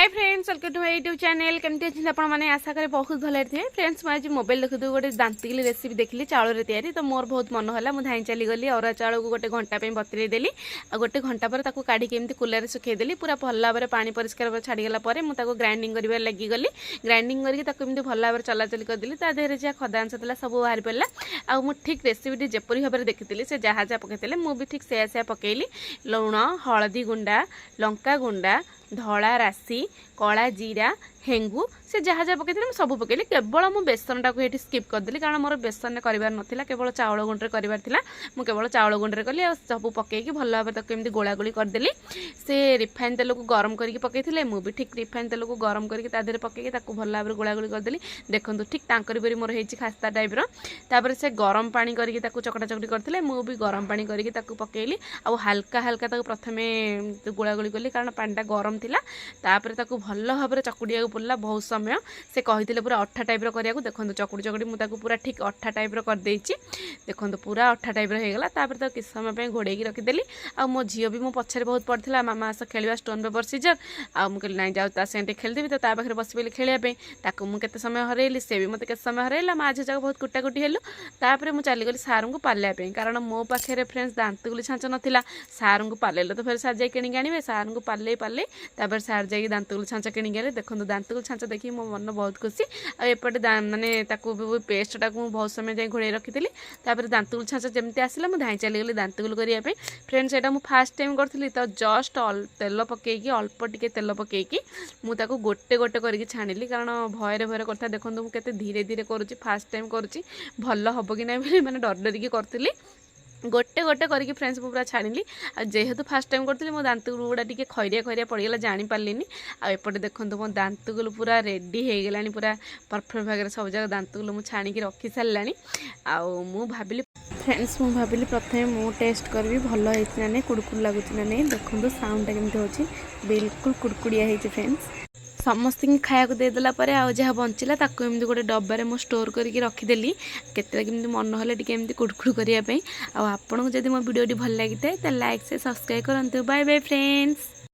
Hi friends, welcome to my YouTube channel. केमती अच्छे आप आशा करें बहुत भल थे फ्रेंड्स। मुझे मोबाइल देखु गोटे दांतिली रेसिपी देखली चाउल तैयारी, तो मोर बहुत मन है। मुझे धाई चली गली अरुआ चाउल को गोटे घंटा बतुरे देली आ गोटे घंटा पर काढ़ी एमती कूलर सुखईदेली। पूरा भल भाव पानी परिष्कार छाड़गला मुझे ग्राइंडिंग कर लगी गली। ग्राइंडिंग करके भल भाव चलाचली करदेली। देहरे जहाँ खदा अंश था सब बाहरी पड़ा। आ ठीक रेसिपी जपरी भाव में देखी से जहाँ जहाँ पकईले मुझे ठीक से पकईली। लुण, हलदी गुंडा, लंका गुंडा, धला राशि, कला जीरा, हेंगू से जहाँ जहाँ पकई सब पकईली। केवल मु बेसन टाक ये स्किप करदेली कारण मोर बेसन करार नाला, केवल चाउल गुंडे करार केवल चाउल गुंडे कली। सब पकईकी भल भाव तक एमती गोलागोली करदेली। से रिफाइन तेल को गरम करके पकईले मुझे ठीक रिफाइन तेल को गरम करके पकईकी भल भाव गोलागोली करदेली। देखो ठीक तांकर परी मोर होती खास्ता टाइप रो। से गरम पानी करके चकटा चकटी करते मुझे गरम पानी करके पकईली। आ हल्का हल्का प्रथम गोलागोली कली कारण पानीटा गरम थिला। तापर ताकू भल भाव चकुड़िया पड़ा बहुत समय। से कही पूरा अठा टाइप करिया देखो चकुड़ी चकुड़ी मुझे पूरा ठीक अठा टाइप करदे। देखो पूरा अठा टाइप होगा। तापर किस समय घोड़े रखीदेली। आ मो झील भी मो पछे बहुत पड़ता मामा आस खेलवा स्टोन पेपर सीजर। आउ कहली ना जाऊ से खेलदेवी तो पाखे बस पे खेलवाई मुझे समय हरैली, से भी मतलब समय हरैला। माँ झील बहुत कुटाकुटी हेलु। तापर मुझे चलीगली सार को पालवाई कारण मो पाखे फ्रेंड्स दांतगुली छाँच नाला। सार को पालेल तो फिर सार जा कि आने सार को पाले तापर सार जा दांतगुली छाँच कि देखो दांतगुली छाँच देखिए मो मन बहुत खुशी। आएपटे मानने पेस्टा को बहुत समय जाए घोड़े रखी। तापर दांतगुली छाँच जमी आसला मुझे धाई चलीगली दांतगुली करने फ्रेंड्स। यहाँ मुझे फास्ट टाइम करी तो जस्ट तेल पकईकी अल्प टिके तेल पकईकी मुझे गोटे गोटे करके छाणिली कारण भयर भयर करता। देखो मुझे धीरे धीरे करुँची फास्ट टाइम करुँची भल हम कि ना मैंने डर डरिकी करी गोटे गोटे करके फ्रेंड्स पूरा छाणी। जेहेतु फास्ट टाइम करी मो दांतगुल गुड़ा टी खरिया खरिया पड़गला जापारे। आएपटे देखो मो दांतगुल पूरा रेडी हो गला पूरा परफेक्ट भाग सब जगह दांतगुल मुझे छाणिकी रखी सारा। आउ भाविली फ्रेंड्स मुझे भाविली प्रथम मु टेस्ट करी भल होती ना कुड़कुड़ लगुच ना नहीं। देखो साउंडटा केमती हो बिल्कुल कुड़कुड़िया है फ्रेंड्स। समस्त खाया देदेला आ जहाँ बचला एमती गोटे डब्बार मु स्टोर करके रखीदेली। केते केमती मन हेल्ले टी कुड़कुड़ करने आपको जब मो वीडियो भल लगी था लाइक से सब्सक्राइब करूँ। Bye bye friends.